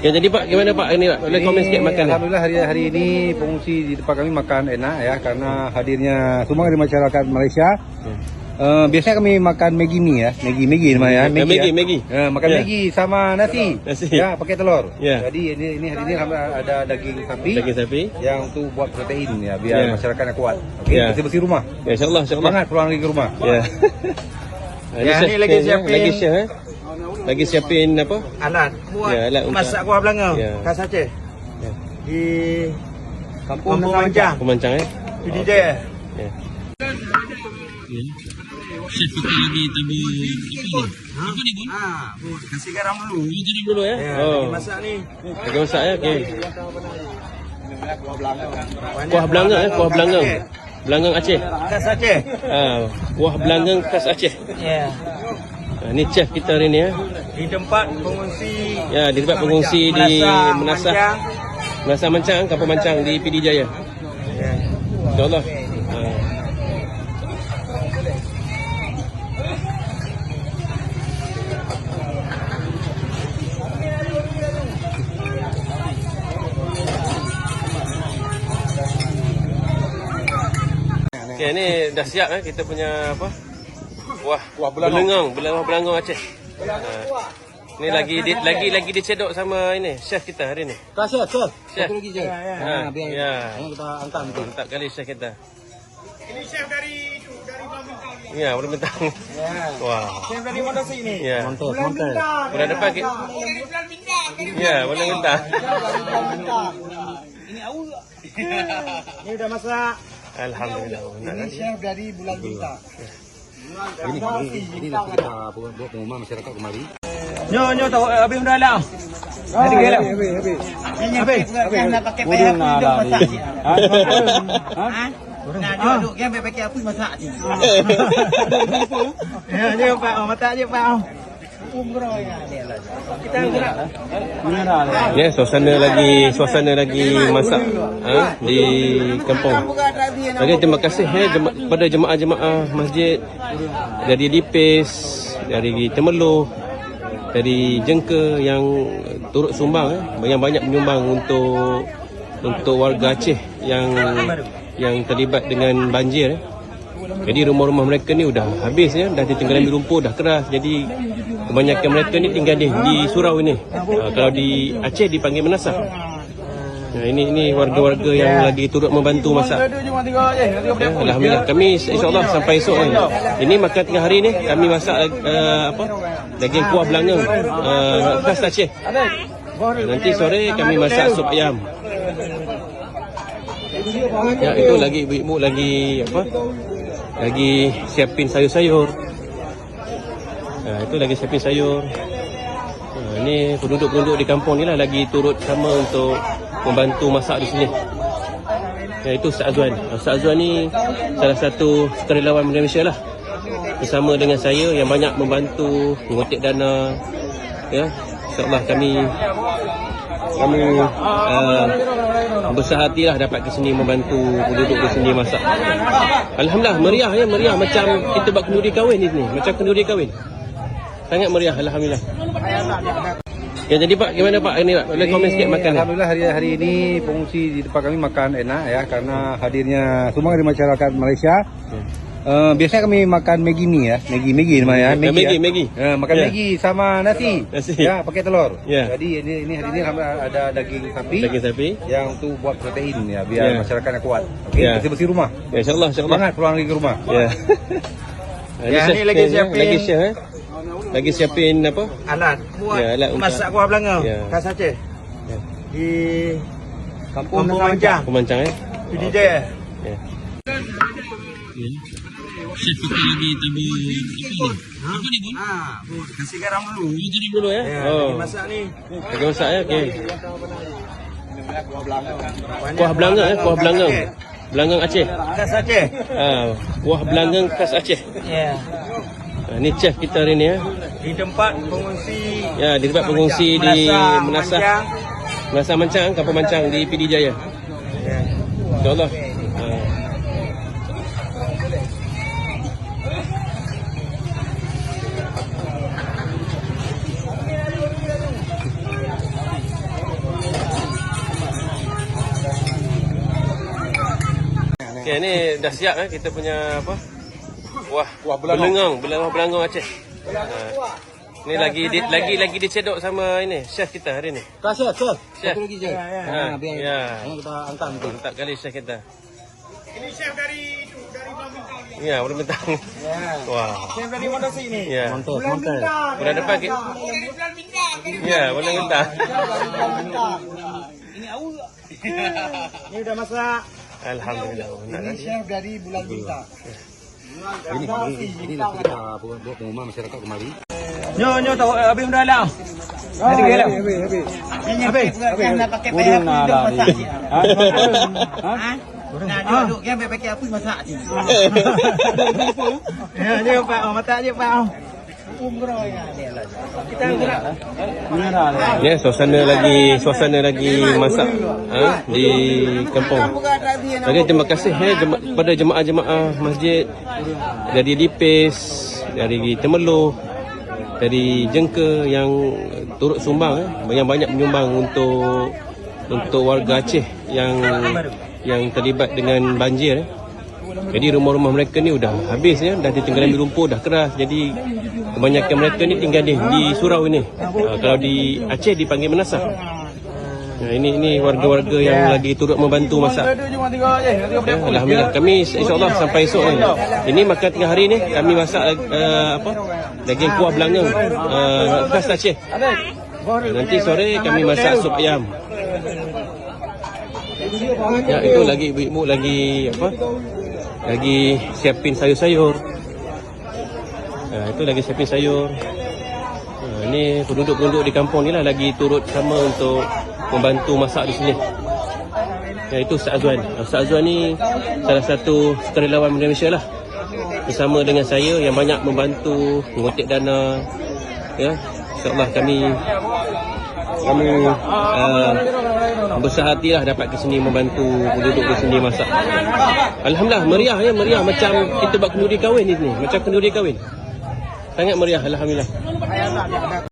Ya, jadi Pak, gimana Pak ini Pak? Boleh komen sikit makan. Alhamdulillah hari ini pengungsi di tempat kami makan enak ya, karena hadirnya semua dari masyarakat Malaysia. Biasanya kami makan Maggi mie ya, Maggi namanya ya. Maggi. Makan Maggi sama nasi. Ya, pakai telur. Ya. Jadi ini hari ini ada daging sapi. Daging sapi yang untuk buat protein ya, biar Ya. masyarakatnya kuat. Oke, Ya. bersih-bersih rumah. Ya, insyaallah. Semangat pulang lagi ke rumah. Ya. Ini lagi siapin. Lagi chef Lagi siapin apa? Alat buat Ya, alat untuk masak kuah belanga. Ya. Khas Aceh. Ya. Di Kampung Mancang. Pemancang Di dia. Ya. Chef kita lagi tabur apa ni Bun? Kasih garam dulu. Garam dulu ya. Ya, Oh. lagi masak ni. Lagi masak ya. Okey. Kuah belanga kuah belanga. Belanga Aceh. Khas Aceh. Kuah belanga khas Aceh. Ya. Ni chef kita hari ni ya. Di tempat pengungsi. Ya, di tempat pengungsi di Menasah Mancang, Kampung Mancang di PD Jaya. Ya. InsyaAllah. Okay, ni dah siap kita punya apa? Kuah belengang Aceh. Ni lagi dicedok sama ini chef kita hari ni. Chef. Chef. Satu lagi je. Ya. Kita angkat nanti. Mantap kali chef kita. Ini chef dari Pulau Bintang. Ya, Pulau Bintang. Wah. Chef dari mana sini? Ya. Mantap. Bulan depan kita. Ya, Bulan Bintang. Ini awal. Ini udah masak. Alhamdulillah. Ini chef dari Bulan Bintang. Ini nanti kita buat pengumuman masyarakat kembali. Nyo tahu habis dah lah. Habis. Nak pakai payah aku hidup masak. Nak duduk kan pakai apa masak ni. Ya, dia Pak, masak je Pak. Kita Ya, suasana lagi masak di kampung. Jadi terima kasih kepada jemaah-jemaah masjid dari Lipis, dari Temerloh, dari Jengka yang turut sumbang yang banyak menyumbang untuk warga Aceh yang terlibat dengan banjir. Jadi rumah-rumah mereka ni dah habis dah ditenggelami lumpur, dah keras. Jadi kebanyakan mereka ni tinggal di surau ini. Kalau di Aceh dipanggil Menasah. Ini warga-warga yang lagi turut membantu masak. Ya, alhamdulillah kami insya-Allah sampai esok ni. Ini makan tengah hari ni kami masak daging kuah belanga khas Aceh. Nanti sore kami masak sup ayam. Ya, itu lagi ibu-ibu lagi siapin sayur-sayur. Itu lagi siapin sayur. Ini penduduk-penduduk di kampung ni lah lagi turut sama untuk membantu masak di sini. Itu Ustaz Azwan. Ustaz Azwan ni salah satu sukarelawan Malaysia lah. Bersama dengan saya yang banyak membantu mengutip dana. Ya, insya-Allah kami besar hati lah dapat ke sini membantu penduduk di sini masak. Alhamdulillah meriah macam kita buat kenduri kahwin ni, macam kenduri kahwin. Sangat meriah alhamdulillah. Ya, jadi Pak, gimana Pak ini Pak? Boleh komen sikit makan. Alhamdulillah hari ini pengungsi di tempat kami makan enak ya, karena hadirnya semua dari masyarakat Malaysia. Biasanya kami makan Maggi mie ya, Maggi namanya ya. Maggi. Makan Maggi sama nasi. Ya, pakai telur. Ya. Jadi ini hari ini ada daging sapi. Yang untuk buat protein ya, biar masyarakatnya kuat. Oke, bersih-bersih rumah. Ya, insyaallah. Semangat pulang lagi ke rumah. Ya. Ini lagi siapin. Lagi siapin apa? Alat buat alat masak kuah belanga. Khas Aceh. Di Kampung Mancang. Pemancang Di dia. Ya. Chef kita lagi tabur apa ni Bun? Kasih garam dulu. Garam dulu ya. Ya, lagi masak ni. Lagi masak ya. Okey. Kuah belanga Belanga Aceh. Khas Aceh. Kuah belanga khas Aceh. Ya. Ni chef kita hari ni Di tempat pengungsi. Ya, di tempat pengungsi di Menasah Mancang, Kampung Mancang di PD Jaya. Ya. InsyaAllah. Okay, ni dah siap kita punya apa? Kuah belengang Aceh. Ni lagi dicedok sama ini chef kita hari ni. Chef. Chef. Satu lagi je. Ya. Kita angkat nanti. Mantap kali chef kita. Ini chef dari Pulau Bintang. Ya, Pulau Bintang. Wah. Chef dari mana sih ini? Ya. Mantap. Bulan depan kita. Ya, Pulau Bintang. Ini awal. Ini udah masak. Alhamdulillah. Ini chef dari Bulan Bintang. Ini nanti kita buat pengumuman masyarakat kemari. Nyo tahu habis dah lah. Habis. Nak pakai payah hidup masak. Nah, duduk yang pakai apa masak je. Ya, dia Pak, masak je Pak. Kita gerak. Ya, suasana lagi masak di kampung. Lagi terima kasih kepada jemaah-jemaah masjid dari Lipis, dari Temerloh, dari Jengka yang turut sumbang, yang banyak menyumbang untuk warga Aceh yang terlibat dengan banjir. Jadi rumah-rumah mereka ni dah habis ya, dah ditenggelami lumpur, dah keras. Jadi kebanyakan mereka ni tinggal di surau ini. Kalau di Aceh dipanggil Menasah. Ini warga-warga yang lagi turut membantu masak. Ya, alhamdulillah kami insya-Allah sampai esok ni. Ini makan tengah hari ni kami masak daging kuah belangang khas Aceh. Nanti sore kami masak sup ayam. Ya, itu lagi ibu-ibu lagi siapin sayur-sayur. Itu lagi siapin sayur. Ini penduduk-penduduk di kampung ni lah lagi turut sama untuk membantu masak di sini. Ya, itu Ustaz Azwan. Ustaz Azwan ni salah satu sukarelawan Malaysia lah. Bersama dengan saya yang banyak membantu mengutip dana. Ya, insya-Allah kami besar hatilah dapat ke sini membantu penduduk di sini masak. Alhamdulillah meriah macam kita buat kenduri kahwin ni, macam kenduri kahwin. Sangat meriah alhamdulillah.